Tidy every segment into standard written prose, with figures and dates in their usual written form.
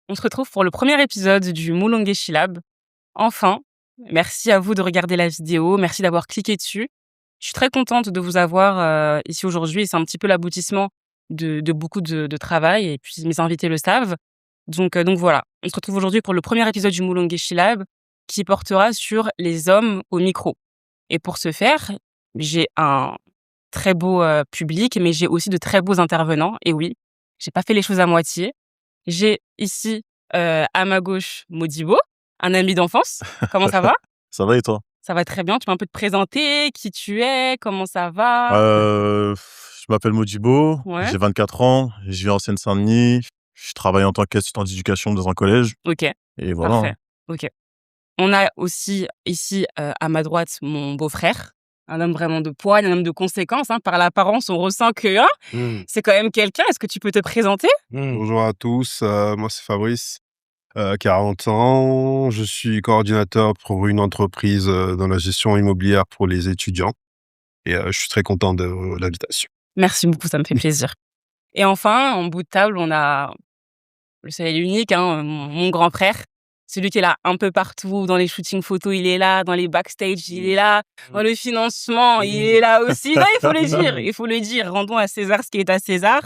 On se retrouve pour le premier épisode du Mulongeshi Lab. Enfin, merci à vous de regarder la vidéo, merci d'avoir cliqué dessus. Je suis très contente de vous avoir ici aujourd'hui et c'est un petit peu l'aboutissement de beaucoup de travail et puis mes invités le savent. Donc voilà, on se retrouve aujourd'hui pour le premier épisode du Mulongeshi Lab qui portera sur les hommes au micro. Et pour ce faire, j'ai un très beau public, mais j'ai aussi de très beaux intervenants. Et oui, j'ai pas fait les choses à moitié. J'ai ici, à ma gauche, Modibo, un ami d'enfance. Comment ça va? Ça va et toi? Ça va très bien. Tu peux un peu te présenter, qui tu es, comment ça va? Je m'appelle Modibo, Ouais, j'ai 24 ans, je vis en Seine-Saint-Denis, je travaille en tant qu'assistant d'éducation dans un collège OK, et voilà, parfait. hein. OK. On a aussi ici, à ma droite, mon beau-frère, un homme vraiment de poids, un homme de conséquence, hein. Par l'apparence, on ressent que, hein, c'est quand même quelqu'un. Est-ce que tu peux te présenter? Bonjour à tous, moi c'est Fabrice, 40 ans. Je suis coordinateur pour une entreprise, dans la gestion immobilière pour les étudiants et je suis très content de l'invitation. Merci beaucoup, ça me fait plaisir. Et enfin, en bout de table, on a le seul et l'unique, hein, mon grand frère, celui qui est là un peu partout, dans les shootings photos, il est là, dans les backstage, il est là, dans le financement, il est là aussi. Non, il faut le dire, rendons à César ce qui est à César.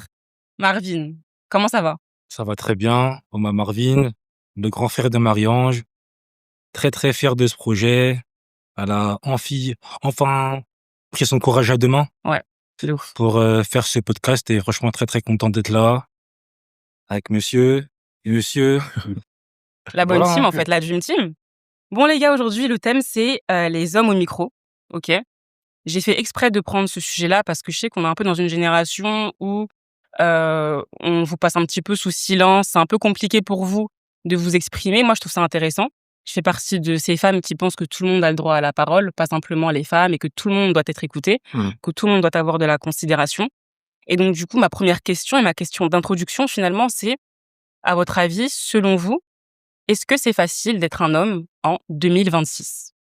Marvin, comment ça va? Ça va très bien. On m'a Marvin, le grand frère de Marie-Ange. Très, très fier de ce projet. Elle a enfin pris son courage à deux mains Ouais, de ouf. pour faire ce podcast et franchement très, très content d'être là avec monsieur et monsieur. La bonne Voilà, team, hein. en fait, la dream team. Bon, les gars, aujourd'hui, le thème, c'est les hommes au micro. OK? J'ai fait exprès de prendre ce sujet-là parce que je sais qu'on est un peu dans une génération où on vous passe un petit peu sous silence. C'est un peu compliqué pour vous de vous exprimer. Moi, je trouve ça intéressant. Je fais partie de ces femmes qui pensent que tout le monde a le droit à la parole, pas simplement les femmes, et que tout le monde doit être écouté, que tout le monde doit avoir de la considération. Et donc, du coup, ma première question et ma question d'introduction, finalement, c'est, à votre avis, selon vous, est-ce que c'est facile d'être un homme en 2026?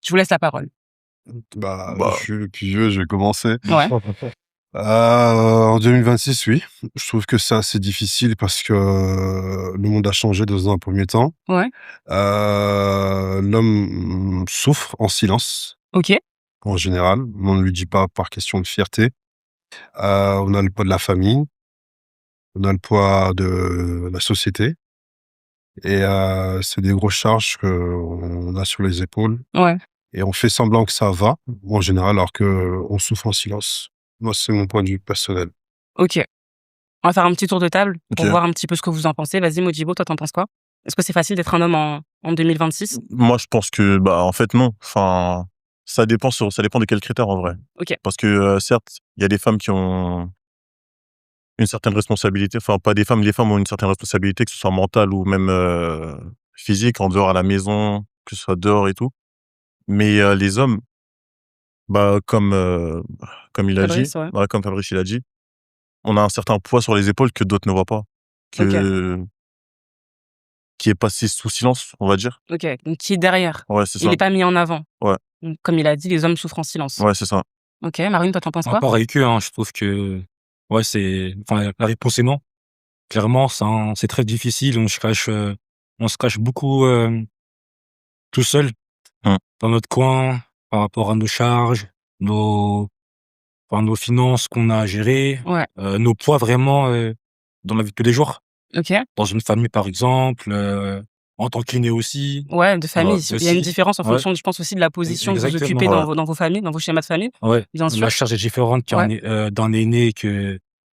Je vous laisse la parole. Bah, Bah, je suis le plus vieux, je vais commencer. Ouais. En 2026, oui, je trouve que c'est assez difficile parce que le monde a changé dans un premier temps. Ouais. L'homme, souffre en silence, OK. en général. On ne lui dit pas par question de fierté. On a le poids de la famille, on a le poids de la société et c'est des grosses charges qu'on a sur les épaules Ouais. et on fait semblant que ça va, en général, alors qu'on souffre en silence. Moi, c'est mon point de vue personnel. OK. On va faire un petit tour de table pour OK. voir un petit peu ce que vous en pensez. Vas-y, Modibo, toi, t'en penses quoi? Est-ce que c'est facile d'être un homme en 2026? Moi je pense que, en fait non, enfin, ça dépend de quels critères en vrai. OK. Parce que, certes, il y a des femmes qui ont une certaine responsabilité, enfin pas des femmes, les femmes ont une certaine responsabilité, que ce soit mentale ou même, physique, en dehors à la maison, que ce soit dehors et tout. Mais, les hommes, comme il a dit, Fabrice, ouais. comme Fabrice il a dit, on a un certain poids sur les épaules que d'autres ne voient pas, OK. qui est passé sous silence, on va dire. OK. Donc qui est derrière? Ouais, c'est Il ça. est pas mis en avant. Ouais. Donc comme il a dit, les hommes souffrent en silence. Ouais, c'est ça. OK. Marine, toi, t'en penses quoi? Pareil qu'eux, hein, je trouve que ouais, la réponse est non. Clairement, c'est très difficile. On se cache beaucoup tout seul Mmh. dans notre coin par rapport à nos charges, nos finances qu'on a à gérer, Ouais. nos poids vraiment dans la vie de tous les jours. OK. Dans une famille, par exemple, en tant qu'aîné aussi, Ouais, de famille. Il y a une aussi. différence en Ouais, fonction, je pense, aussi de la position que vous exactement. occupez Ouais. dans vos familles, dans vos schémas de famille. Ouais, Bien sûr. la charge est différente Ouais. d'un aîné que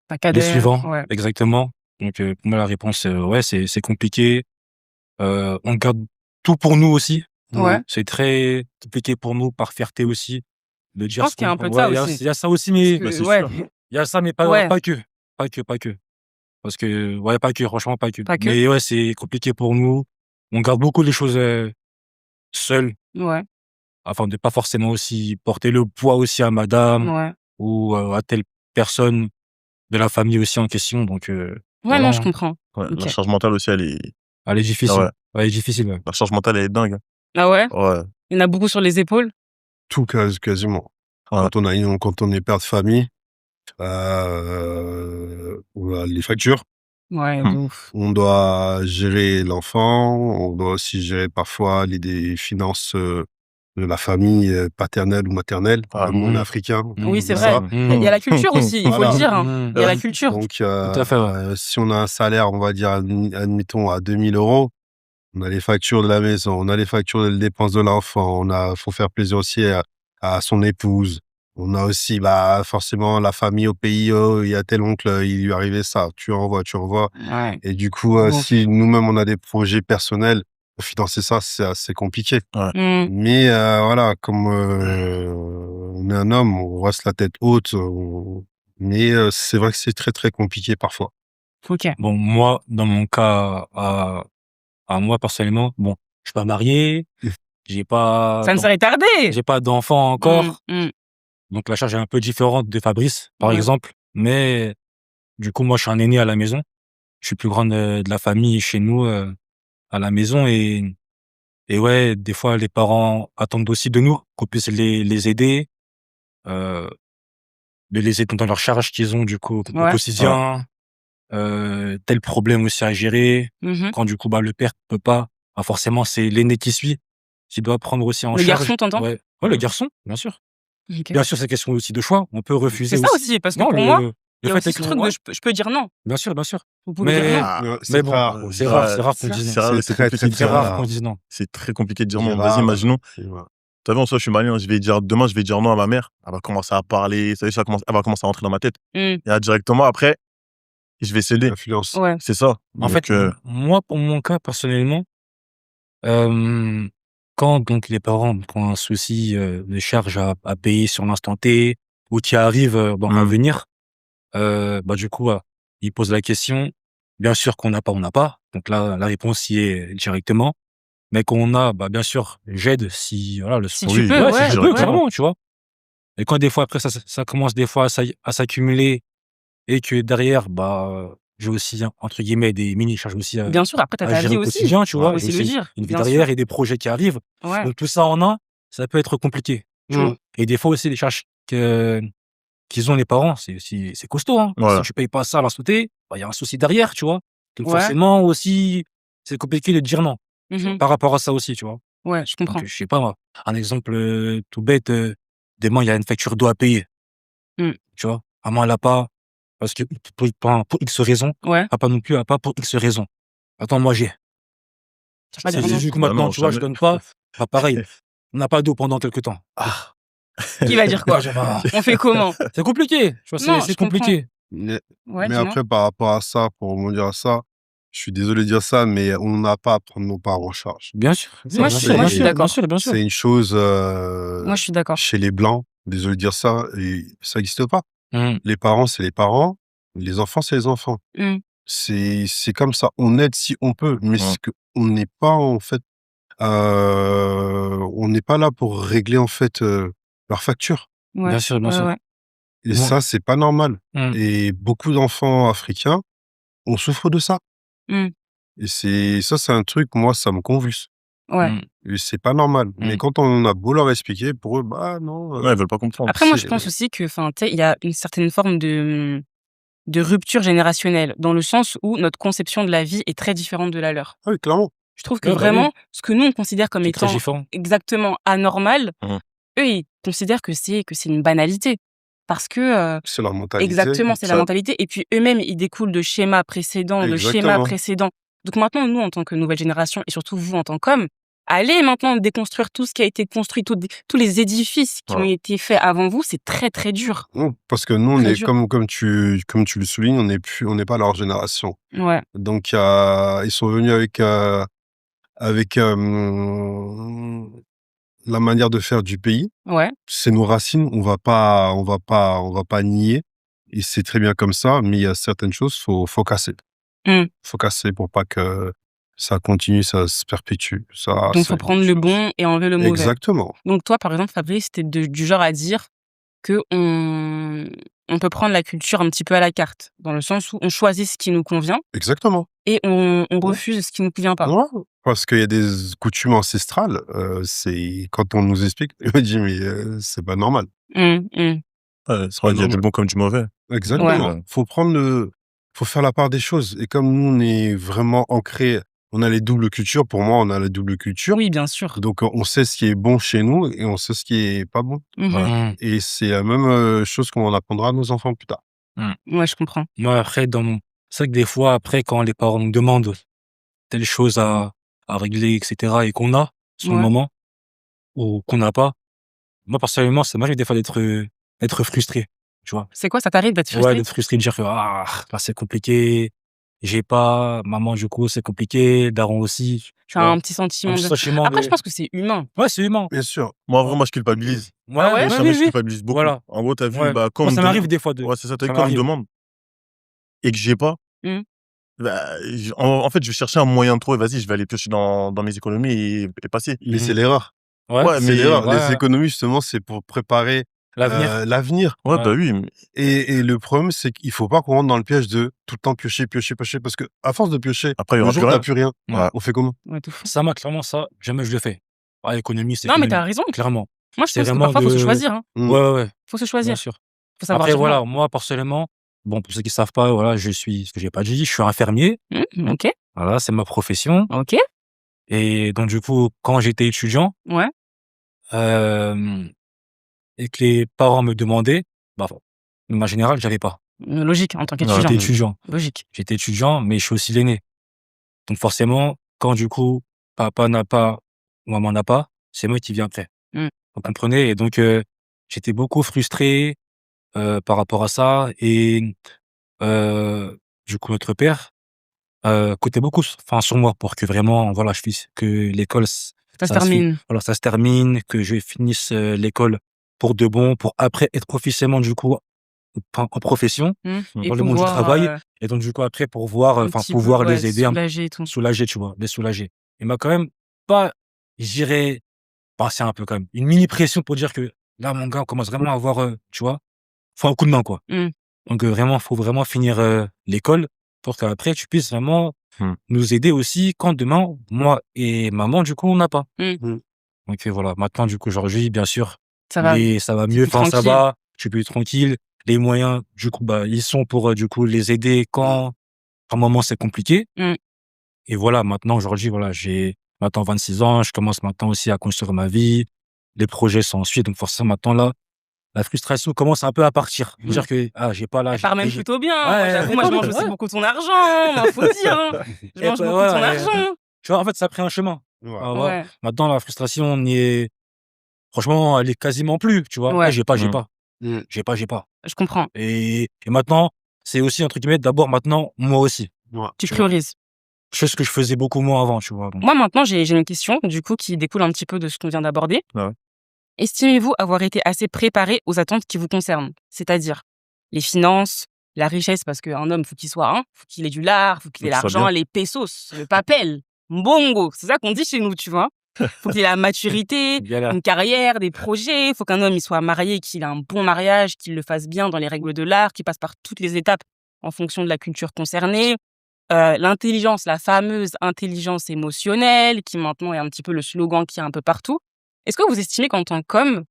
Un les cadet. suivants. Ouais. Exactement. Donc, pour moi, la réponse, ouais, c'est compliqué. On garde tout pour nous aussi. Ouais. C'est très compliqué pour nous, par fierté aussi, de Je dire pense ce qu'il y a qu'on... un peu de Ouais, ça aussi. il y a ça aussi, mais Parce C'est que, ouais. sûr. il y a ça, mais pas, Ouais. pas que. Pas que, pas que. Parce que, ouais, pas que, franchement, pas que. Pas que. Mais ouais, c'est compliqué pour nous. On garde beaucoup les choses seuls, Ouais. afin de pas forcément aussi porter le poids aussi à madame Ouais. ou à telle personne de la famille aussi en question. Donc, Ouais, voilà, non, je hein. comprends. Ouais, OK. la charge mentale aussi, Elle est ah difficile. ouais, Ouais, elle est difficile, ouais. la charge mentale, elle est dingue, hein. Ah ouais? Ouais, Il y en a beaucoup sur les épaules? Tout quasiment. ouais. Quand on est père de famille, on a les factures, Ouais, de Mmh. ouf. On doit gérer l'enfant, on doit aussi gérer parfois des finances, de la famille, paternelle ou maternelle. Ah. Nous, on est Mmh. africains, Oui, on c'est dit vrai. ça. Il y a la culture aussi, il faut le Voilà. dire, hein. Mmh. Il y a la culture. Donc Tout à fait, ouais. si on a un salaire, on va dire, admettons à 2 000 €, on a les factures de la maison, on a les factures des dépenses de l'enfant, faut faire plaisir aussi à son épouse. On a aussi, forcément la famille au pays, il y a tel oncle, il lui est arrivé ça, tu envoies. Ouais. Et du coup, Bon. si nous-mêmes on a des projets personnels, pour financer ça, c'est assez compliqué. Mmh. Mais voilà, comme, on est un homme, on reste la tête haute, mais c'est vrai que c'est très, très compliqué parfois. OK. Bon, moi, dans mon cas, à moi, personnellement, bon, je suis pas marié, j'ai pas Ça ne serait tardé! j'ai pas d'enfant encore, Mmh. donc la charge est un peu différente de Fabrice, par Ouais. exemple. Mais du coup, moi, je suis un aîné à la maison. Je suis le plus grand de la famille chez nous, à la maison et ouais, des fois, les parents attendent aussi de nous qu'on puisse les aider, heu, de les aider dans leurs charges qu'ils ont, du coup, au Ouais. quotidien. Tel problème aussi à gérer. Mmh. Quand du coup, le père peut pas, forcément, c'est l'aîné qui suit, qui doit prendre aussi en Le charge. garçon, t'entends? Ouais, ouais, le garçon, bien sûr. OK. Bien sûr, c'est question aussi de choix. On peut refuser C'est ça aussi. aussi, parce que Non, pour moi, le il y a fait aussi est ce qu'on truc de ouais, je peux dire non. bien sûr, bien sûr. Vous pouvez dire Mais non. C'est très rare. c'est Ouais, rare qu'on dise non. c'est rare, C'est c'est très, compliqué de très, dire très non. rare. Qu'on dise non. C'est très compliqué de dire C'est non. Vas-y, rare. imaginons, Voilà. tu vu, en soi, je suis malien, demain, je vais dire non à ma mère. Elle va commencer à parler, ça y est, elle va commencer à rentrer dans ma tête. Mmh. Et là, directement, après, je vais céder. L'influence. Ouais. C'est ça. En fait, moi, pour mon cas, personnellement, hem, quand donc les parents ont un souci, de charges à payer sur l'instant T ou qui arrivent, à venir, du coup, ils posent la question. Bien sûr qu'on n'a pas, on n'a pas. Donc là, la réponse y est directement. Mais quand on a, bien sûr, j'aide si voilà le Si Oui, tu peux, ouais, si ouais, je peux, ouais. clairement, tu vois? Et quand des fois après ça commence des fois à s'accumuler et que derrière, j'ai aussi entre guillemets «des mini charges» aussi Bien sûr, après, t'as à ta gérer vie au aussi. quotidien, tu Faut vois? J'ai aussi le aussi dire. une vie Bien derrière sûr. et des projets qui arrivent. Ouais. Donc tout ça en un, ça peut être compliqué, tu vois? Et des fois aussi les charges qu'ils ont les parents, c'est costaud, hein. Voilà. Si tu payes pas ça à l'instant T, il y a un souci derrière, tu vois? Donc Ouais. forcément aussi, c'est compliqué de dire non, Mmh. par rapport à ça aussi, tu vois? Ouais, je comprends. Donc je sais pas moi, un exemple, tout bête, demain il y a une facture d'eau à payer, Mmh. tu vois? Maman elle a pas parce que pour X raisons, Ouais. papa non plus a pas pour X raisons. Attends moi j'ai. Tu vas pas C'est dire non. juste que Bah maintenant non, tu vois je jamais. donne pas, pareil, on n'a pas d'eau pendant quelque temps. Qui va dire quoi? On fait comment? C'est compliqué, tu vois? Non, C'est je comprends. compliqué. Mais Ouais, mais dis-moi. après, par rapport à ça, pour rebondir à ça, je suis désolé de dire ça, mais on n'a pas à prendre nos parents en charge. Bien sûr, Moi, je je suis- bien moi, je suis sûr, d'accord. bien sûr, bien sûr. C'est une chose, Moi, je suis d'accord. chez les blancs, désolé de dire ça, et ça n'existe pas. Mmh. Les parents, c'est les parents, les enfants, c'est les enfants. Mmh. C'est comme ça. On aide si on peut, mais c'est qu'on n'est pas en fait, on n'est pas là pour régler en fait, leurs factures. Ouais. Bien sûr, bien sûr. Ouais. Et Ouais. ça, c'est pas normal. Mmh. Et beaucoup d'enfants africains, on souffre de ça. Mmh. Et c'est un truc, moi, ça me convulse. Ouais. Mmh. Et c'est pas normal. Mais Mmh. quand on a beau leur expliquer, pour eux, non. Ouais, ils veulent pas comprendre. Après, moi, je c'est- pense aussi que, enfin, tu sais, il y a une certaine forme de rupture générationnelle, dans le sens où notre conception de la vie est très différente de la leur. Ah oui, clairement. Je trouve que Ouais, bah vraiment, ce que nous, on considère comme C'est très étant différent. exactement anormal, Mmh. eux, ils considèrent que c'est une banalité. Parce que, C'est leur mentalité. exactement, c'est la Ça- mentalité. Et puis, eux-mêmes, ils découlent de schémas précédents, de schémas Exactement. précédents. Donc maintenant, nous, en tant que nouvelle génération, et surtout vous, en tant qu'hommes, allez maintenant déconstruire tout ce qui a été construit, tous les édifices qui ont Ouais. été faits avant vous, c'est très, très dur. Non, parce que nous, on Très est, dur. comme tu le soulignes, on n'est pas leur génération. Ouais. Donc, ils sont venus avec la manière de faire du pays. Ouais. C'est nos racines, on va pas nier. Et c'est très bien comme ça, mais il y a certaines choses, faut casser. Mmh. Faut casser pour pas que ça continue, ça se perpétue. Ça, Donc, c'est faut une prendre le chose. bon et enlever le mauvais. Exactement. Donc, toi, par exemple, Fabrice, t'es du genre à dire que on peut prendre la culture un petit peu à la carte, dans le sens où on choisit ce qui nous convient Exactement. et on refuse ce qui nous convient pas. Ouais, parce qu'il y a des coutumes ancestrales, c'est quand on nous explique, on dit mais c'est pas normal. Mmh, mmh. Ouais, c'est vrai qu'il y a du bon comme du mauvais. Exactement. Ouais. Faut prendre faut faire la part des choses. Et comme nous, on est vraiment ancrés, on a les doubles cultures. Pour moi, on a la double culture. Oui, bien sûr. Donc, on sait ce qui est bon chez nous et on sait ce qui est pas bon. Mhm. Ouais. Et c'est la même chose qu'on apprendra à nos enfants plus tard. Ouais, je comprends. Moi, après, c'est vrai que des fois, après, quand les parents nous demandent telle chose à régler, etc., et qu'on a, sur le Ouais. moment, ou qu'on n'a pas, moi, personnellement, ça m'arrive des fois d'être frustré, tu vois. C'est quoi, ça t'arrive d'être Ouais, frustré? d'être frustré, de dire que, là, c'est compliqué, j'ai pas, maman, du coup, c'est compliqué, daron aussi, tu T'as vois. un petit Un sentiment petit de... sentiment Après, de... je pense que c'est humain. Ouais, c'est humain. Bien sûr. Moi, en vrai, moi, je culpabilise. Ouais, Ah ouais? Moi, ouais, ça oui, je oui. culpabilise beaucoup. Voilà. En gros, t'as vu, Ouais. bah, quand Moi, on ça me m'arrive demande, des fois de... ouais, c'est ça, t'as Ça vu, quand on me m'arrive. demande et que j'ai pas, Mhm. bah, en fait, je vais chercher un moyen de trouver, vas-y, je vais aller piocher dans mes économies et passer. Mais c'est Mhm. l'erreur. Ouais, Ouais, C'est mais, l'erreur. Les ouais, économies, justement, c'est pour préparer l'avenir. l'avenir. ouais, Ouais. bah oui, mais Et le problème, c'est qu'il faut pas qu'on rentre dans le piège de tout le temps piocher, piocher, piocher. Parce que à force de piocher, après, il y le aura jour plus où t'as rien. plus rien, Ouais. on fait comment? Ouais, de fou. Ça, moi, clairement, ça, jamais je le fais. Ah, économie, c'est Non, mais économie. t'as raison. Clairement. Moi, je C'est pense que vraiment parfois, faut se de... choisir. Hein. Mm. Ouais, ouais, Faut se bien choisir. sûr. Faut savoir Après, dire voilà, non. moi, personnellement, bon, pour ceux qui savent pas, voilà, ce que j'ai pas dit, je suis infirmier. Ok. Voilà, c'est ma profession. Ok. Et donc, du coup, quand j'étais étudiant, Ouais. euh, et que les parents me demandaient, bah, de manière générale, j'avais pas. Logique, en tant Ouais. qu'étudiant. J'étais étudiant. Logique. J'étais étudiant, mais je suis aussi l'aîné. Donc, forcément, quand, du coup, papa n'a pas, maman n'a pas, c'est moi qui viens après. Mm. Vous comprenez? Et donc, j'étais beaucoup frustré, par rapport à ça. Et, du coup, notre père, comptait beaucoup sur moi pour que vraiment, voilà, que l'école, Ça se termine. voilà, ça se termine, que je finisse l'école pour de bon, pour après être officiellement, du coup, en profession, Et dans le monde du pouvoir travail. Et donc, du coup, après, un petit peu pouvoir les aider, soulager et tout. soulager, tu vois, les soulager. Il m'a quand même pas, je dirais, passé un peu quand même, une mini pression pour dire que là, mon gars, on commence vraiment à avoir, tu vois, faut un coup de main, quoi. Mm. Donc, vraiment, faut vraiment finir l'école pour qu'après, tu puisses vraiment nous aider aussi quand demain, moi et maman, du coup, on n'a pas. Mm. Donc, voilà. Maintenant, du coup, aujourd'hui, bien sûr, Ça va. ça va T'es mieux. plus Enfin, ça tranquille. va. Je suis plus tranquille. Les moyens, du coup, bah, ils sont pour, du coup, les aider quand, par moment, c'est compliqué. Mm. Et voilà, maintenant, aujourd'hui, voilà, j'ai maintenant 26 ans. Je commence maintenant aussi à construire ma vie. Les projets sont ensuite. Donc, forcément, maintenant, là, la frustration commence un peu à partir. Dire que, j'ai pas là. Elle part même plutôt bien. Ouais, Moi, j'avoue, moi, je mange aussi beaucoup ton argent. Hein, faut dire. Hein. Je mange beaucoup ton argent. Tu vois, en fait, ça a pris un chemin. Ouais. Ouais. Maintenant, la frustration, on y est, franchement, elle est quasiment plus, tu vois. Ouais. J'ai pas. Mm. J'ai pas. Je comprends. Et maintenant, c'est aussi un truc qui met d'abord maintenant, moi aussi. Ouais. Tu priorises. Chose que je faisais beaucoup moins avant, tu vois. Donc. Moi, maintenant, j'ai une question, du coup, qui découle un petit peu de ce qu'on vient d'aborder. Ouais. Estimez-vous avoir été assez préparé aux attentes qui vous concernent? C'est-à-dire les finances, la richesse, parce qu'un homme, faut qu'il soit, faut qu'il ait du lard, faut qu'il ait Faut qu'il soit l'argent, bien. les pesos, le papel, mbongo. C'est ça qu'on dit chez nous, tu vois. Faut qu'il ait la maturité, Galère. une carrière, des projets. Faut qu'un homme, il soit marié, qu'il ait un bon mariage, qu'il le fasse bien dans les règles de l'art, qu'il passe par toutes les étapes en fonction de la culture concernée. L'intelligence, la fameuse intelligence émotionnelle, qui maintenant est un petit peu le slogan qui est un peu partout. Est-ce que vous estimez qu'en tant qu'homme,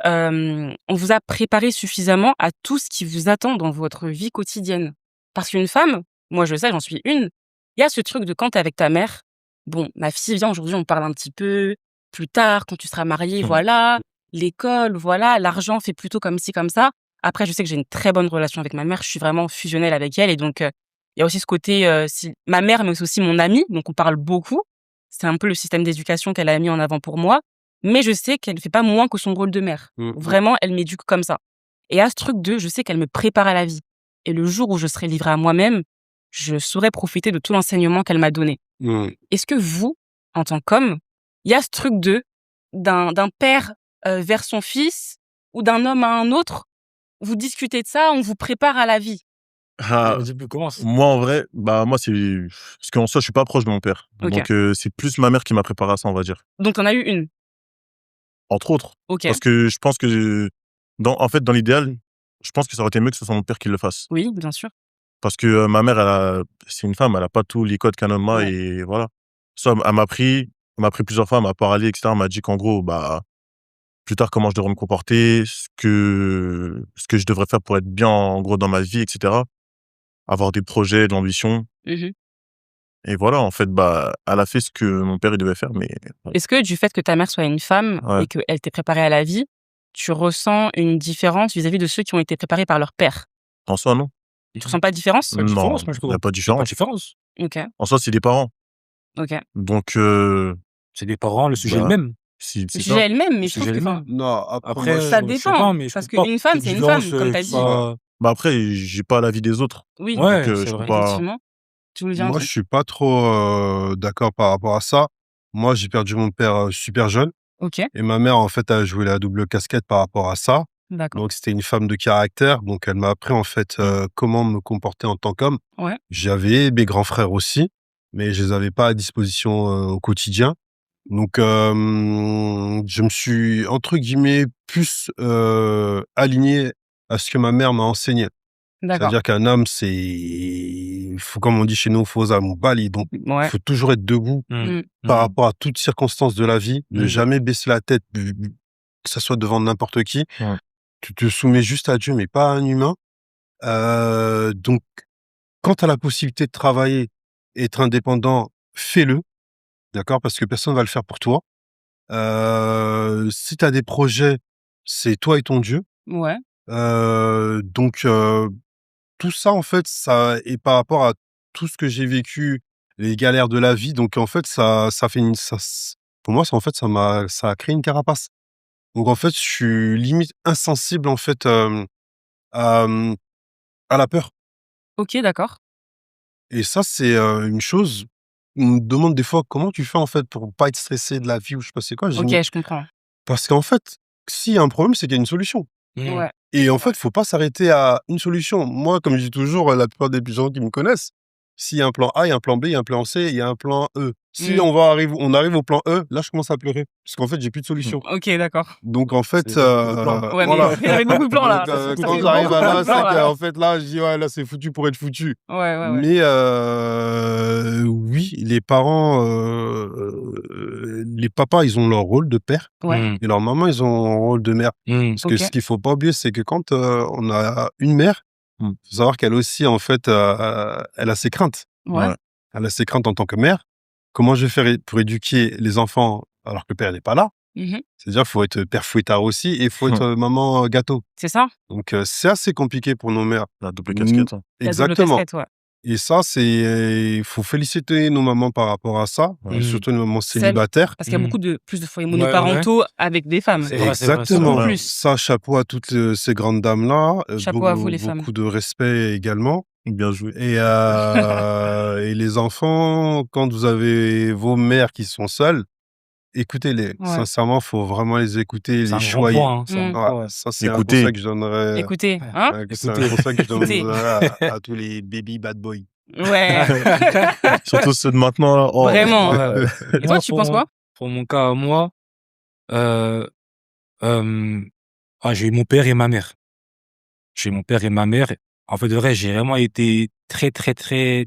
on vous a préparé suffisamment à tout ce qui vous attend dans votre vie quotidienne? Parce qu'une femme, moi je le sais, j'en suis une, il y a ce truc de quand t'es avec ta mère, bon, ma fille, viens, aujourd'hui on parle un petit peu, plus tard, quand tu seras mariée, voilà, l'école, voilà, l'argent fait plutôt comme ci, comme ça. Après, je sais que j'ai une très bonne relation avec ma mère, je suis vraiment fusionnelle avec elle, et donc il y a aussi ce côté, ma mère, mais c'est aussi mon amie, donc on parle beaucoup. C'est un peu le système d'éducation qu'elle a mis en avant pour moi. Mais je sais qu'elle fait pas moins que son rôle de mère. Vraiment, elle m'éduque comme ça. Et à ce truc je sais qu'elle me prépare à la vie. Et le jour où je serai livrée à moi-même, je saurai profiter de tout l'enseignement qu'elle m'a donné. Est-ce que vous, en tant qu'homme, il y a ce truc d'un père vers son fils ou d'un homme à un autre, vous discutez de ça, on vous prépare à la vie? Ah, moi, en vrai, moi, c'est parce qu'en soi, je suis pas proche de mon père. Ok. Donc, c'est plus ma mère qui m'a préparé à ça, on va dire. Donc, t'en as eu une? Entre autres. Ok. Parce que je pense que, en fait, dans l'idéal, je pense que ça aurait été mieux que ce soit mon père qui le fasse. Oui, bien sûr. Parce que ma mère, c'est une femme, elle a pas tous les codes qu'un homme a, Ouais. et voilà. Ça, elle m'a pris plusieurs fois, elle m'a parlé, etc. Elle m'a dit qu'en gros, plus tard, comment je devrais me comporter, ce que je devrais faire pour être bien, en gros, dans ma vie, etc. avoir des projets, de l'ambition. Mmh. Et voilà, en fait, elle a fait ce que mon père, il devait faire, mais Est-ce que du fait que ta mère soit une femme ouais. et qu'elle t'ait préparée à la vie, tu ressens une différence vis-à-vis de ceux qui ont été préparés par leur père? En soi, non. Tu ressens pas de différence? Pas de Non, différence, moi, je il n'y a trouve. pas de Il y a pas de différence. différence. OK, En soi, c'est des parents. OK. Donc, C'est des parents, le sujet est le bah, même. c'est Le ça. sujet est le même, mais Le je trouve sujet est que le enfin, même. Non, après, Après, moi, ça je sais dépend, pas, mais je parce trouve pas qu'une femme, cette c'est une différence, femme, comme tu as qui dit. soit Après, j'ai pas l'avis des autres. Oui, Donc, ouais, je c'est peux vrai. pas. effectivement. Tu voulais dire un moi, je truc? suis pas trop d'accord par rapport à ça. Moi, j'ai perdu mon père super jeune. OK, Et ma mère, en fait, a joué la double casquette par rapport à ça. d'accord. Donc, c'était une femme de caractère. Donc, elle m'a appris, en fait, comment me comporter en tant qu'homme. Ouais, J'avais mes grands frères aussi, mais je les avais pas à disposition au quotidien. Donc, je me suis, entre guillemets, plus aligné à ce que ma mère m'a enseigné. d'accord. C'est-à-dire qu'un homme, comme on dit chez nous, faut aux âmes bali. Donc, il Ouais. faut toujours être debout Mmh. par rapport à toutes circonstances de la vie, ne Mmh. jamais baisser la tête, que ça soit devant n'importe qui. Ouais. Tu te soumets juste à Dieu, mais pas à un humain. Donc, quand tu as la possibilité de travailler, être indépendant, fais-le, d'accord? Parce que personne va le faire pour toi. Si tu as des projets, c'est toi et ton Dieu. Ouais, Donc, tout ça, en fait, ça et par rapport à tout ce que j'ai vécu, les galères de la vie, donc en fait, ça fait pour moi, ça a créé une carapace. Donc en fait, je suis limite insensible, en fait, à, à la peur. OK, d'accord. Et ça, c'est, une chose, on me demande des fois: «Comment tu fais, en fait, pour pas être stressé de la vie?» ou je sais pas c'est quoi. Je dis: OK, «Mais» je comprends. parce qu'en fait, s'il y a un problème, c'est qu'il y a une solution. Mmh. Ouais, Et en fait, faut pas s'arrêter à une solution. Moi, comme je dis toujours, la plupart des gens qui me connaissent, s'il y a un plan A, il y a un plan B, il y a un plan C, il y a un plan E. Si Mmh. on arrive au plan E, là, je commence à pleurer parce qu'en fait, j'ai plus de solution. OK, d'accord. Donc en fait, C'est beaucoup de plans. Ouais, mais voilà. il y avait beaucoup de plans, là. Donc, Ça quand fait j'arrive beaucoup à là, de plans, c'est là. qu'en fait, là, je dis: «Ouais, là, c'est foutu pour être foutu». Ouais, ouais, ouais. Mais oui, les parents, les papas, ils ont leur rôle de père Ouais, Mmh. et leurs mamans, ils ont un rôle de mère. Mmh. Parce que OK. ce qu'il faut pas oublier, c'est que quand, on a une mère, Mmh. faut savoir qu'elle aussi, en fait, elle a ses craintes. Ouais. Ouais. Elle a ses craintes en tant que mère. Comment je vais faire pour éduquer les enfants alors que le père n'est pas là? Mmh. C'est-à-dire, faut être père fouettard aussi et faut être maman gâteau. C'est ça? Donc, c'est assez compliqué pour nos mères. La double casquette. Hein. La double Exactement. casquette, ouais. Et ça, il faut féliciter nos mamans par rapport à ça, Ouais. surtout les mamans Celles- célibataires. Parce qu'il y a Mmh. beaucoup plus de foyers Ouais, monoparentaux avec des femmes. C'est vrai, c'est vrai, c'est Exactement. vrai. Plus. Ça, chapeau à toutes ces grandes dames-là. Chapeau à vous, les femmes. Beaucoup de respect également. Bien joué. Et les enfants, quand vous avez vos mères qui sont seules, écoutez-les. Ouais. Sincèrement, faut vraiment les écouter, C'est un les grand choyer. point, hein. C'est un Mmh. grand point, ouais. Ça, c'est un Écoutez. conseil que je donnerais. Écoutez, hein? C'est un Écoutez. conseil que je Écoutez. donnerais à tous les baby bad boys. Ouais. Surtout ceux de maintenant. Là. Oh. Vraiment. Ouais. Et toi, Moi, tu penses quoi? Pour mon cas à moi, j'ai eu mon père et ma mère. J'ai eu mon père et ma mère. En fait, de vrai, j'ai vraiment été très, très, très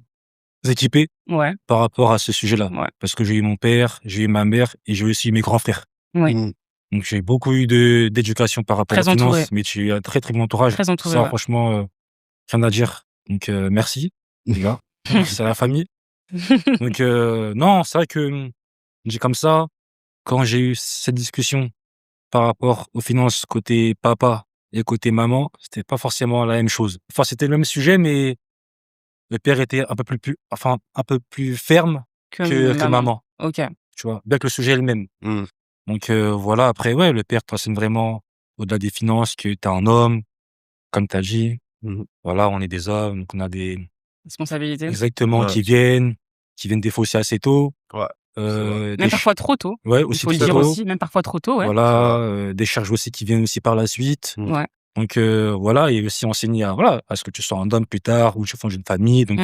équipé Ouais, par rapport à ce sujet-là. ouais, Parce que j'ai eu mon père, j'ai eu ma mère et j'ai eu aussi mes grands frères. ouais. Mm. Donc, j'ai beaucoup eu d'éducation par rapport Très aux finances, entouré. mais j'ai eu un très, très bon entourage. Très entouré, Ça, ouais. franchement, rien à dire. Donc, merci, les gars. C'est la famille. Donc, non, c'est vrai que j'ai comme ça, quand j'ai eu cette discussion par rapport aux finances côté papa et côté maman, c'était pas forcément la même chose. Enfin, c'était le même sujet, mais le père était un peu plus ferme que maman, OK. tu vois, bien que le sujet est le même. Mm. Donc, voilà, après, ouais, le père t'enseigne vraiment, au-delà des finances, que t'es un homme, comme t'as dit. Mm. Voilà, on est des hommes, donc on a des, Responsabilité. exactement, Ouais. qui viennent des fois aussi assez tôt. Ouais. Même Des parfois trop tôt. ouais, Il aussi faut le très dire tôt. aussi, même parfois trop tôt, ouais. Voilà, des charges aussi qui viennent aussi par la suite. Mm. Ouais. Donc, voilà, et aussi enseigner à ce que tu sois un homme plus tard ou tu fondes une famille. Donc,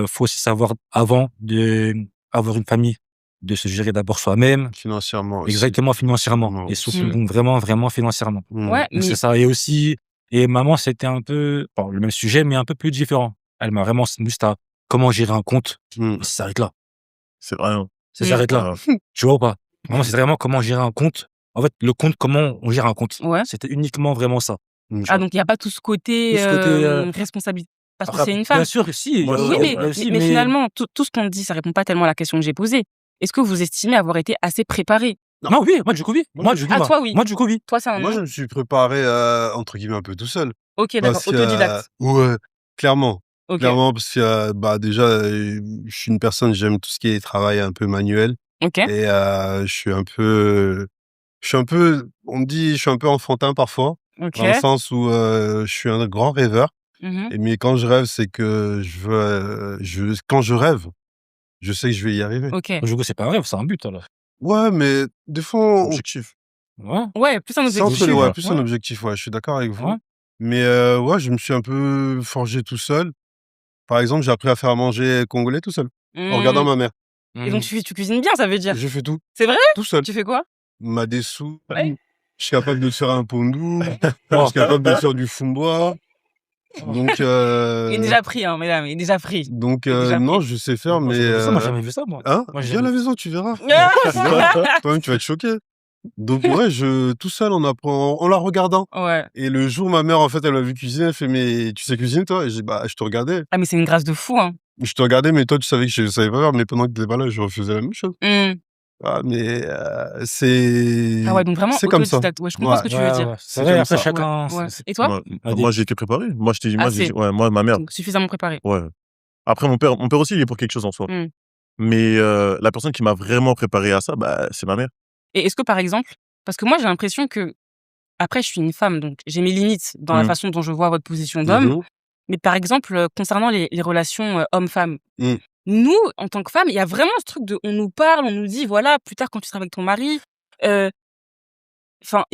faut aussi savoir, avant d'avoir une famille, de se gérer d'abord soi-même. Financièrement aussi. Exactement, financièrement. Non, Et surtout, Mm. donc, vraiment, vraiment financièrement. Mm. Ouais, Donc, mais c'est ça. Et aussi, et maman, c'était un peu, bon, le même sujet, mais un peu plus différent. Elle m'a vraiment juste à comment gérer un compte. Mm. Ça s'arrête là. C'est vrai. Hein. Ça Mm. s'arrête là. Tu vois ou pas? Vraiment, c'est vraiment comment gérer un compte. En fait, le compte, comment on gère un compte. ouais. C'était uniquement vraiment ça. Mm. Ah, donc il n'y a pas tout ce côté, Tout ce côté, responsabilité. parce que Après, c'est une bien femme. sûr, si, Moi, Oui, mais, ouais. si, mais finalement, tout ce qu'on dit, ça répond pas tellement à la question que j'ai posée. Est-ce que vous estimez avoir été assez préparé? Non, oui, moi, du coup, oui. Moi, Moi, je- du coup, Ah, moi. toi, oui. Moi, du coup, oui. Toi, c'est un Moi, non? je me suis préparé, entre guillemets, un peu tout seul. Ok, d'accord. Parce que, Autodidacte. ouais, clairement. Ok. Clairement, parce que, bah, déjà, je suis une personne, j'aime tout ce qui est travail un peu manuel. Ok. Et je suis un peu, on me dit, je suis un peu enfantin parfois, Ok. dans le sens où je suis un grand rêveur. Mhm. Mais quand je rêve, c'est que quand je rêve, je sais que je vais y arriver. Ok. Du coup, c'est pas un rêve, c'est un but, alors. Ouais, mais des fois, Objectif. Ouais. Ouais, plus un c'est objectif. entre les, ouais. plus un objectif, ouais, je suis d'accord avec vous. Ouais. Mais ouais, je me suis un peu forgé tout seul. Par exemple, j'ai appris à faire manger congolais tout seul, en regardant Mhm. ma mère. Et donc, tu cuisines bien, ça veut dire? Je fais tout, C'est vrai? tout seul. Tu fais quoi? Madessou, Ouais. je suis capable de te faire un pondou, je suis capable de te faire du fumbois. Donc, Il est déjà pris, hein, mesdames, il est déjà pris. donc Il est déjà non, pris. je sais faire, Moi, mais j'ai jamais vu ça, moi, j'ai jamais vu ça, moi. hein, Moi, j'ai viens à la jamais- maison, tu verras. Toi-même, tu vas être choqué. Donc ouais, tout seul, on apprend en la regardant. Ouais. Et le jour, ma mère, en fait, elle m'a vu cuisiner, elle fait, mais tu sais cuisiner, toi? Et j'ai dit, bah, je te regardais. Ah, mais c'est une grâce de fou, hein. Je te regardais, mais toi, tu savais que je savais pas faire, mais pendant que t'étais pas là, je refaisais la même chose. Hmm. Ah, mais c'est Ah ouais, donc vraiment c'est comme ça. autodidacte. Ouais, je comprends ce que tu veux Ouais, dire. ouais. C'est C'est vrai, comme après, ça. chacun. Ouais. c'est- Et toi? Moi, Vas-y. moi, j'ai été préparé. Moi, je t'ai dit, moi, Assez. moi, ma mère, Donc, suffisamment préparé. ouais. Après, mon père aussi, il est pour quelque chose en soi. Hmm. Mais la personne qui m'a vraiment préparé à ça, bah, c'est ma mère. Et est-ce que, par exemple, parce que moi, j'ai l'impression que, après, je suis une femme, donc j'ai mes limites dans la Mm. façon dont je vois votre position d'homme. Mhm. Mais par exemple, concernant les relations homme-femme, Mm. nous, en tant que femmes, il y a vraiment ce truc de, on nous parle, on nous dit, voilà, plus tard quand tu seras avec ton mari, il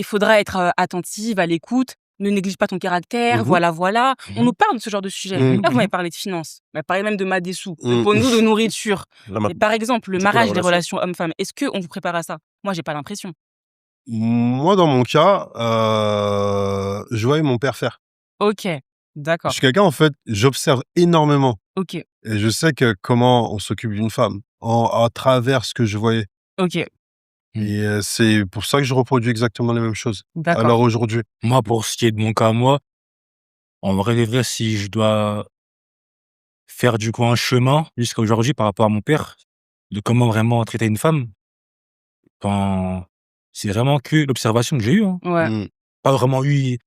faudra être attentive, à l'écoute, ne néglige pas ton caractère, Mhm. voilà, voilà. On Mhm. nous parle de ce genre de sujet. Mhm. Là, vous m'avez parlé de finances, vous m'avez parlé même de Madessou, de Mhm. Pondou, de nourriture. Là, Mais par exemple, le du coup, la mariage des relation. relations hommes-femmes, est-ce qu'on vous prépare à ça? Moi, j'ai pas l'impression. Moi, dans mon cas, je voyais mon père faire. Ok, Je d'accord. suis quelqu'un, en fait, j'observe énormément. Ok, Et je sais que comment on s'occupe d'une femme à travers ce que je voyais. ok, Et c'est pour ça que je reproduis exactement les mêmes choses. d'accord. Alors aujourd'hui. Moi, pour ce qui est de mon cas, moi, en vrai de vrai, si je dois faire du coup un chemin jusqu'à aujourd'hui par rapport à mon père, de comment vraiment traiter une femme, ben, c'est vraiment que l'observation que j'ai eue. Hein. Ouais. Mm. Pas vraiment eu,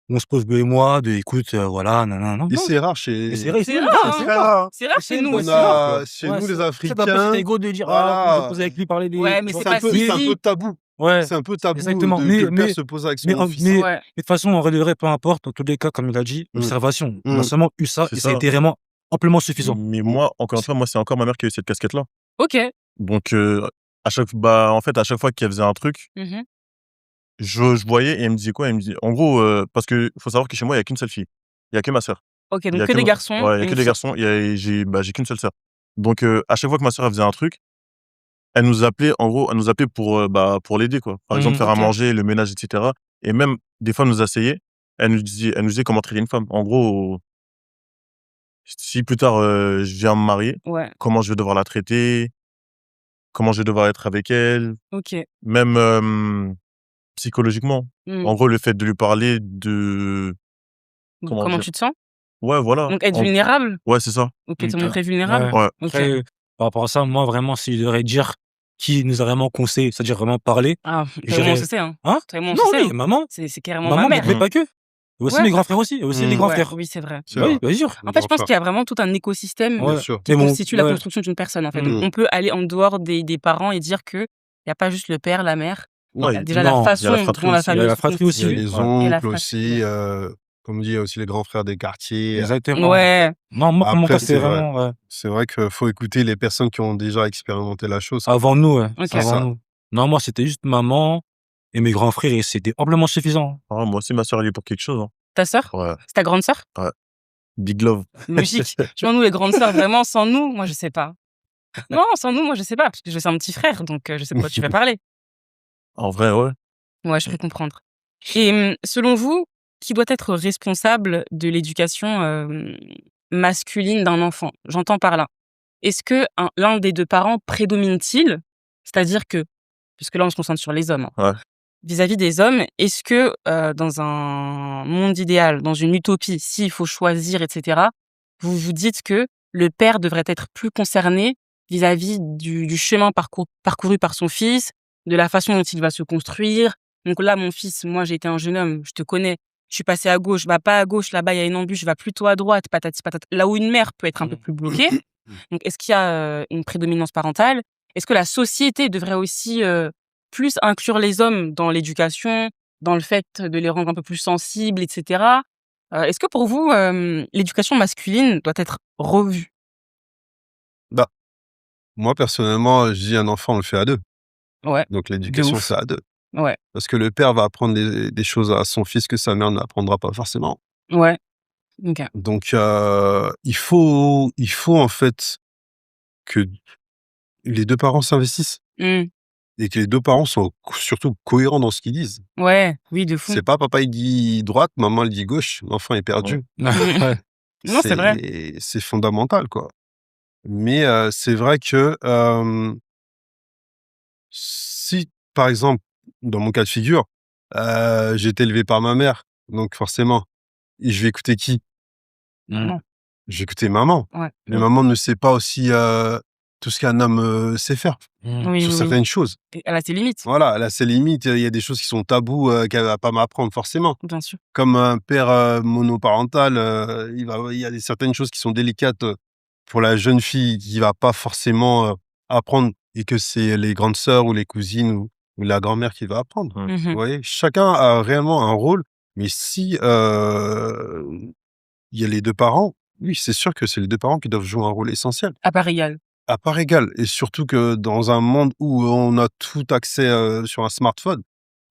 on se pose, lui et moi, de écoute, voilà, non. Et c'est rare chez. Et c'est vrai, C'est rare, C'est hein. très rare. C'est rare chez nous On aussi. a, quoi. chez Ouais, nous, les c'est pas Africains, c'est égo de dire, voilà. je vais poser avec lui, parler des. Ouais, mais tu c'est vois. pas c'est un si. peu tabou. Ouais. C'est un peu tabou Exactement. que Mais- le père mais- se pose avec Mais, son fils. mais, Ouais. mais de toute façon, en vrai de vrai, peu importe, dans tous les cas, comme il a dit, Mm. observation. On Mm. a seulement eu ça C'est et ça a ça. été vraiment amplement suffisant. Mais moi, encore une fois, moi, c'est encore ma mère qui a eu cette casquette-là. Ok. Donc, en fait, à chaque fois qu'elle faisait un truc, Mhm. je voyais et elle me disait quoi? Elle me disait, en gros, parce que faut savoir que chez moi, il y a qu'une seule fille. Il y a que ma sœur. Ok, Il y donc a que des ma- garçons. Ouais, il y a et que une des fille. garçons. J'ai qu'une seule sœur. Donc, à chaque fois que ma sœur elle faisait un truc, elle nous appelait, en gros, elle nous appelait pour l'aider, quoi. Par exemple, faire à Ok. manger, le ménage, etc. Et même, des fois, elle nous asseyait, elle nous disait comment traiter une femme. En gros, si plus tard, je viens me marier, Ouais, comment je vais devoir la traiter, comment je vais devoir être avec elle, ok. même psychologiquement. Mm. En gros, le fait de lui parler de... Donc, comment comment dire? tu te sens? Ouais, voilà. Donc, être vulnérable? Ouais, c'est ça. Ok, Mm. te montrer vulnérable? Ouais. Ok. Après, par rapport à ça, moi, vraiment, si je devrais dire qui nous a vraiment conseillé, c'est-à-dire vraiment parler, Ah, je toi et moi, on dirais- se sait, hein. hein? Toi et moi, on Non, se sait, oui, hein. maman, C'est carrément ma maman, mère. mais pas que. Il y a aussi Ouais. mes grands frères aussi, il y a aussi Mm. des grands Ouais, frères. oui, c'est vrai. C'est Oui, vrai. bien sûr. En fait, je pense qu'il y a vraiment tout un écosystème Bien Ouais. sûr. qui Mais bon, constitue la ouais. construction d'une personne, en fait. Mm. Donc, on peut aller en dehors des parents et dire que il n'y a pas juste le père, la mère. Ouais, Il y a déjà non, la il y a façon la fratrie dont la aussi. famille Il y a la se fratrie Il y a aussi. constitue. les Et la oncles fratrie, aussi, comme on dit, il y a aussi les grands frères des quartiers. Exactement. Ouais. Non, moi, pour mon Après, cas, c'est c'est vrai. vraiment ouais. C'est vrai qu'il faut écouter les personnes qui ont déjà expérimenté la chose. Avant nous. Ouais. Ok. Avant ça. nous. Non, moi, c'était juste maman et mes grands frères et c'était amplement suffisant. Ah, moi aussi, ma sœur, elle est pour quelque chose. Hein. Ta sœur? Ouais. C'est ta grande sœur? Big love. Logique. Je m'en nous, les grandes sœurs, vraiment, sans nous, moi, je sais pas. Non, sans nous, moi, je sais pas, parce que je suis un petit frère, donc je sais pas quoi tu vas parler. En vrai, ouais. Ouais, je peux comprendre. Et selon vous, qui doit être responsable de l'éducation masculine d'un enfant? J'entends par là. Est-ce que l'un des deux parents prédomine-t-il? C'est-à-dire que, puisque là, on se concentre sur les hommes, hein, Ouais. vis-à-vis des hommes, est-ce que dans un monde idéal, dans une utopie, s'il faut choisir, etc., vous vous dites que le père devrait être plus concerné vis-à-vis du chemin parcouru par son fils, de la façon dont il va se construire. Donc là, mon fils, moi, j'ai été un jeune homme, je te connais, je suis passé à gauche, va pas à gauche, là-bas, il y a une embûche, va plutôt à droite, patati patata. Là où une mère peut être un peu plus bloquée. Donc, est-ce qu'il y a une prédominance parentale? Est-ce que la société devrait aussi plus inclure les hommes dans l'éducation, dans le fait de les rendre un peu plus sensibles, etc. Est-ce que pour vous, l'éducation masculine doit être revue? Bah, moi, personnellement, je dis un enfant, on le fait à deux. Ouais, Donc, de l'éducation, ouf. c'est à deux. Ouais, Parce que le père va apprendre des choses à son fils que sa mère n'apprendra pas forcément. ouais, OK. Donc, il faut en fait que les deux parents s'investissent Mmh. et que les deux parents soient surtout cohérents dans ce qu'ils disent. Ouais, oui, de fou. C'est pas papa il dit droite, maman il dit gauche, l'enfant est perdu. Ouais. Non, c'est vrai. C'est fondamental, quoi. Mais c'est vrai que si, par exemple, dans mon cas de figure, j'ai été élevé par ma mère, donc forcément, et je vais écouter qui? Maman. Je vais écouter maman. Ouais. Mais maman ne sait pas aussi tout ce qu'un homme sait faire Oui, sur oui, oui. certaines choses. Et elle a ses limites, Voilà, elle a ses limites. Il y a des choses qui sont tabous qu'elle va pas m'apprendre forcément. bien sûr. Comme un père monoparental, il y a certaines choses qui sont délicates pour la jeune fille qui va pas forcément apprendre et que c'est les grandes sœurs ou les cousines ou la grand-mère qui va apprendre. Mmh. Vous Mmh. voyez, chacun a réellement un rôle, mais si il y a les deux parents, oui, c'est sûr que c'est les deux parents qui doivent jouer un rôle essentiel, À part égale. à part égale. Et surtout que dans un monde où on a tout accès sur un smartphone,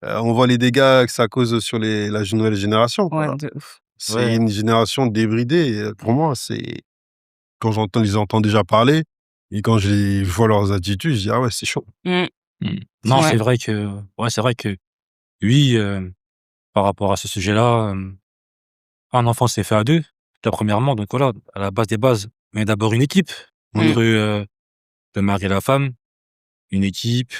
on voit les dégâts que ça cause sur la nouvelle génération, Ouais, quoi. de ouf. C'est Ouais. une génération débridée. Et pour moi, c'est quand les entends déjà parler et quand je vois leurs attitudes, je dis ah ouais, c'est chaud. Mmh. Non, Ouais. c'est vrai que oui, par rapport à ce sujet-là, un enfant, c'est fait à 2. Déjà, premièrement, donc voilà, à la base des bases, mais d'abord une équipe entre, le mari et la femme. Une équipe,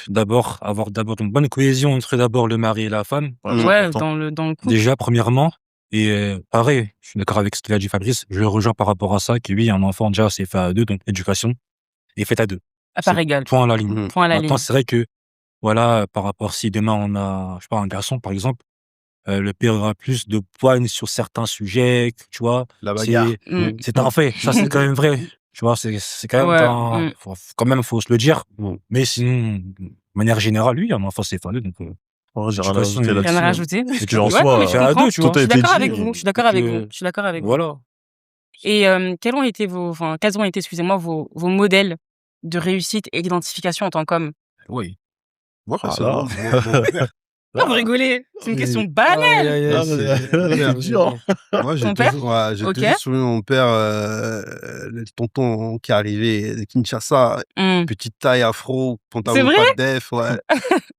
avoir d'abord une bonne cohésion entre d'abord le mari et la femme, Ouais, c'est Ouais, important. dans le couple. déjà premièrement. Et pareil, je suis d'accord avec ce qu'il a dit Fabrice, je le rejoins par rapport à ça, que oui, un enfant déjà, c'est fait à 2, donc l'éducation est faite à 2. À part C'est égale. point à la ligne. Point à la Maintenant, ligne. c'est vrai que, voilà, par rapport si demain on a, je sais pas, un garçon, par exemple, le père aura plus de poigne sur certains sujets, tu vois? La bagarre. Mmh. C'est un fait, ça c'est quand même vrai. Tu vois? C'est quand même Ouais, un faut se le dire. Mm. Mais sinon, de manière générale, oui, un enfant c'est fait à 2, donc Ouais, j'ai rien à l'éducation rajouter est là-dessus. Rien à hein. rajouter. C'est qu'en Ouais, soi, non, mais je c'est à comprends. 2, tu tout vois? a Je suis été d'accord dit. avec vous. Je suis d'accord avec vous. Je suis d'accord avec vous. Voilà. Et quels ont été excusez-moi, vos modèles de réussite et d'identification en tant qu'homme? Oui. Moi, Ah personnellement, là. mon père. Ah, vous rigolez? C'est une Oui. question banale. Ah, c'est dur. Moi, Ton père? j'ai OK. toujours suivi mon père, le tonton qui arrivait de Kinshasa, Mmh. petite taille afro, C'est pantalon vrai? pas de def, ouais.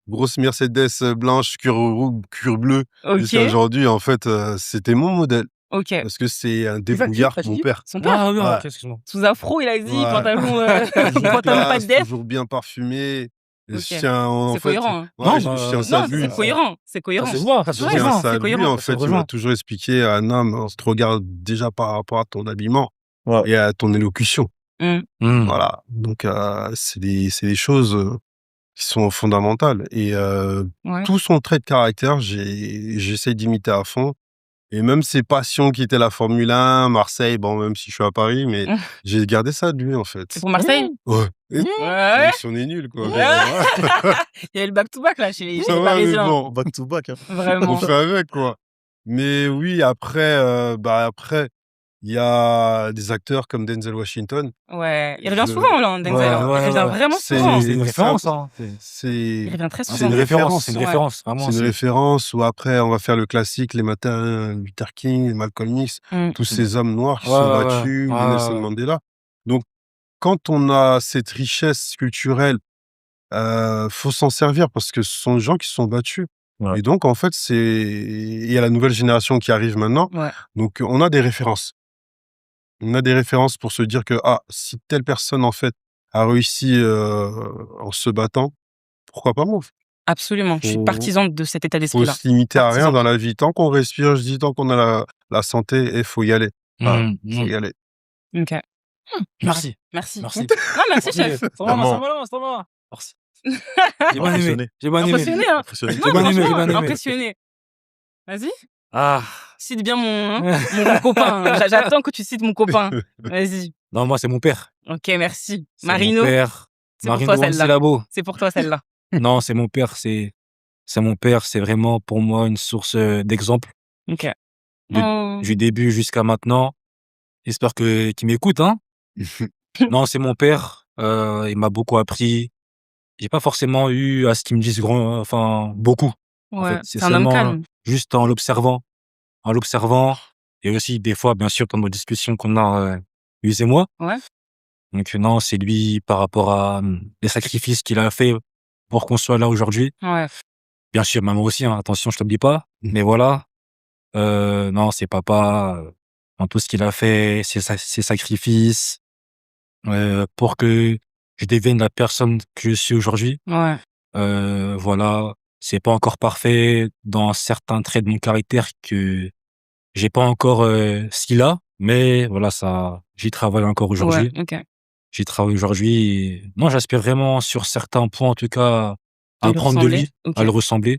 Grosse Mercedes blanche, cuir bleu. Jusqu'à OK. aujourd'hui, en fait, c'était mon modèle. OK. Parce que c'est un C'est ça, débrouillard, t'as mon dit? père. Son père? Ah oui, Ouais. OK, excuse-moi. Sous afro, il a dit, Ouais. pantalon, Toujours pantalon pas classe, de def. toujours bien parfumé. OK. Je tiens, en C'est fait, cohérent, hein. ouais, Non, je tiens ça Non, de lui. c'est cohérent. C'est Ça cohérent. se voit, ça Je se Ouais, tiens rejoint. ça c'est de lui, cohérent. en Ça se fait. Il m'a rejoint. toujours expliqué, un homme, on se regarde déjà par rapport à ton habillement Ouais. et à ton élocution. Mmh. Voilà. Donc, c'est des choses qui sont fondamentales. Et Ouais. tout son trait de caractère, j'essaie d'imiter à fond. Et même ses passions qui étaient la Formule 1, Marseille, bon, même si je suis à Paris, mais j'ai gardé ça de lui, en fait. C'est pour Marseille? Ouais. Et Ouais. même si on est nul, quoi. Mais Ouais. Il y a le back-to-back là chez les ouais, mais Parisiens. bon, Back to back. Hein. on Vraiment. fait avec, quoi. Mais oui, après, il y a des acteurs comme Denzel Washington. Ouais. Il revient Je- souvent là, Denzel. Ouais, Hein. Il revient vraiment C'est- souvent. C'est une référence, hein. C'est Il revient très c'est souvent. une référence. C'est une Ouais. référence, vraiment. C'est une référence où après, on va faire le classique, les matins, Luther King, Malcolm X, Mmh. tous ces hommes noirs qui Ouais, sont ouais, battus, ouais. ou Nelson Mandela. Donc, quand on a cette richesse culturelle, faut s'en servir parce que ce sont des gens qui se sont battus. Ouais. Et donc, en fait, il y a la nouvelle génération qui arrive maintenant. Ouais. Donc, on a des références. On a des références pour se dire que, si telle personne, en fait, a réussi en se battant, pourquoi pas moi? Absolument. Je suis Faut- partisane de cet état Faut d'esprit-là. se limiter à rien Partisan. dans la vie. Tant qu'on respire, je dis, tant qu'on a la santé, il faut y aller. Faut y aller. OK. Merci. Merci. Merci. Non, merci, chef. Ça va, ça va. Merci. J'ai bien aimé. Impressionné. J'ai bien aimé. Impressionné, hein. Impressionné. J'ai bien aimé, j'ai Franchement, bien aimé. impressionné. Vas-y, Ah. cite bien mon copain. J'attends que tu cites mon copain. Vas-y. Non, moi, c'est mon père. OK, merci. C'est Marino, mon père. c'est pour Marino toi celle-là. Ansilabo. C'est pour toi celle-là. Non, c'est mon père. C'est mon père. C'est vraiment pour moi une source d'exemple OK. du, Oh. du début jusqu'à maintenant. J'espère qu'il m'écoute, hein. Non, c'est mon père. Il m'a beaucoup appris. J'ai pas forcément eu à ce qu'il me dise beaucoup. En Ouais, fait, c'est c'est un homme seulement calme. juste en l'observant, et aussi des fois, bien sûr, dans nos discussions qu'on a, lui et moi. Ouais. Donc non, c'est lui par rapport à les sacrifices qu'il a fait pour qu'on soit là aujourd'hui. Ouais. Bien sûr, maman aussi, hein, attention, je t'oublie pas. Mais voilà, non, c'est papa, dans tout ce qu'il a fait, ses sacrifices, pour que je devienne la personne que je suis aujourd'hui. Ouais. Voilà, c'est pas encore parfait dans certains traits de mon caractère que j'ai pas encore ce qu'il a, mais voilà, ça, j'y travaille encore aujourd'hui. Ouais, OK. J'y travaille aujourd'hui. Et non, j'aspire vraiment sur certains points, en tout cas, à À lui apprendre de ressembler. lui, OK. à le ressembler,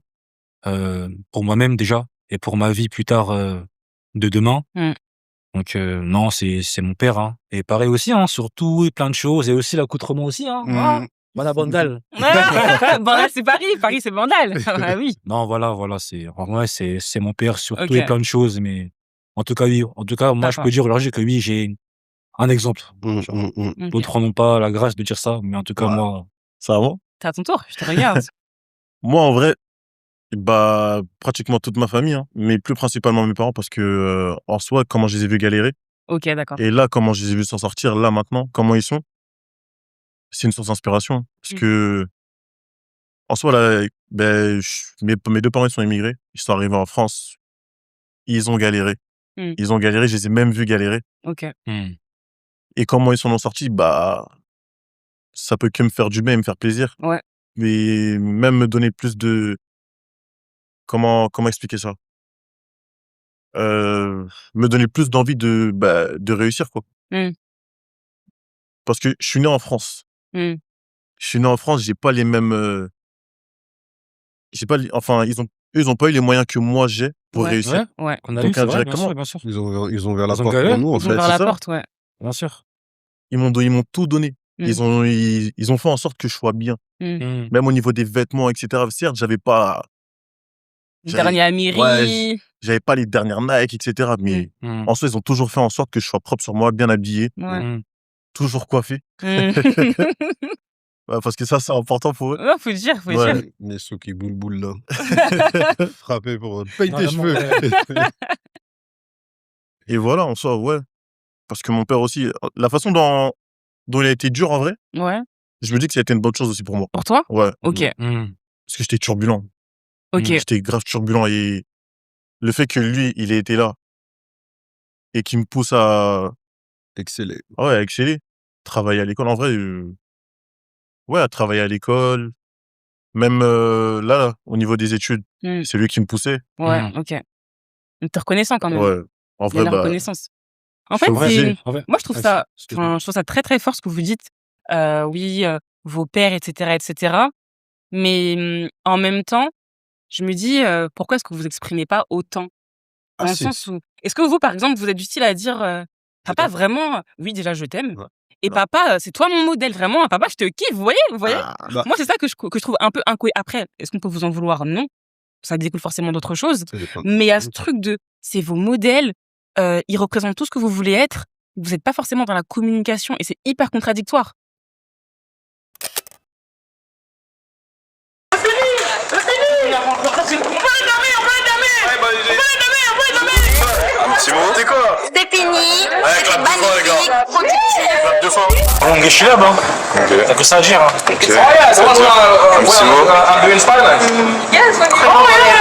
pour moi-même déjà, et pour ma vie plus tard de demain. Mm. Donc non, c'est mon père, hein. Et pareil aussi, hein, surtout plein de choses, et aussi l'accoutrement aussi, hein. Ah, voilà, Bandal. Bandal, c'est Paris. Paris, c'est Bandal. Ah oui. Non, voilà, en vrai, c'est mon père sur OK. tout et plein de choses, mais en tout cas, oui. En tout cas, moi, je D'accord. peux dire aujourd'hui que oui, j'ai un exemple. OK. D'autres n'ont pas la grâce de dire ça, mais en tout cas, Ouais. moi, Ça va, moi? C'est à ton tour, je te regarde. Moi, en vrai, bah, pratiquement toute ma famille, hein, mais plus principalement mes parents parce que, en soi, comment je les ai vus galérer OK, d'accord. et là, comment je les ai vus s'en sortir, là, maintenant, comment ils sont, c'est une source d'inspiration. Hein. Parce que, en soi, là, ben, mes 2 parents, ils sont immigrés. Ils sont arrivés en France. Ils ont galéré. Mm. Ils ont galéré, je les ai même vus galérer. OK. Et comment ils s'en ont sortis, bah, ça peut que me faire du bien et me faire plaisir. Ouais. Mais même me donner plus de... Comment expliquer ça? Me donner plus d'envie de réussir, quoi. Mm. Parce que je suis né en France. Mm. Je suis né en France, j'ai pas les mêmes... Enfin, ils ont pas eu les moyens que moi j'ai pour Ouais. réussir. Ouais. qu'on a Donc, eu, c'est vrai, indirectement, bien sûr. Ils ont ouvert la Ils ont porte galéré. pour nous, en Ils ont fait. ouvert la ça. porte, ouais. Bien sûr. Ils m'ont tout donné. Mm. Ils ont fait en sorte que je sois bien. Mm. Même au niveau des vêtements, etc. Certes, j'avais pas Dernier Amiri. Ouais, j'avais pas les dernières Nike, etc. Mais en soi, ils ont toujours fait en sorte que je sois propre sur moi, bien habillé, Ouais. toujours coiffé. Mm. Ouais, parce que ça, c'est important pour eux. Non, faut le dire, faut le Ouais. dire. Les sous qui boule là. Frappé pour paye Non, tes vraiment, cheveux. Et voilà, en soi, ouais. Parce que mon père aussi, la façon dont il a été dur en vrai, Ouais. je me dis que ça a été une bonne chose aussi pour moi. Pour toi? Ouais. OK. Parce que j'étais turbulent. OK. J'étais grave turbulent et le fait que lui, il ait été là et qu'il me pousse à Excellent. exceller, travailler à l'école, en vrai, ouais, à travailler à l'école, même là, au niveau des études, Mm. c'est lui qui me poussait. Ouais, OK. Donc, t'es reconnaissant quand même. Ouais. En Il y a vrai, la reconnaissance. En fait, c'est vrai, c'est... En vrai, Moi, je trouve ça, je trouve ça très, très fort ce que vous dites. Oui, vos pères, etc., etc. Mais en même temps, je me dis, pourquoi est-ce que vous exprimez pas autant? Dans le sens où, est-ce que vous, par exemple, vous êtes du style à dire, papa, t'aime. vraiment, oui, déjà, je t'aime. Ouais. Et Non. papa, c'est toi mon modèle, vraiment. Papa, je te kiffe, vous voyez? Bah, Moi, c'est ça que je trouve un peu incohérent. Après, est-ce qu'on peut vous en vouloir? Non. Ça découle forcément d'autres choses. ça dépend. Mais il y a ce truc de, c'est vos modèles, ils représentent tout ce que vous voulez être. Vous n'êtes pas forcément dans la communication et c'est hyper contradictoire. Un petit mot. C'est quoi? C'est fini, Ouais, clap de fin, les magnifique, gars. productif. Clap de fin. On est chez là, hein. Ok. T'as que ça à dire, hein. Ok. Un petit mot. Yes, when you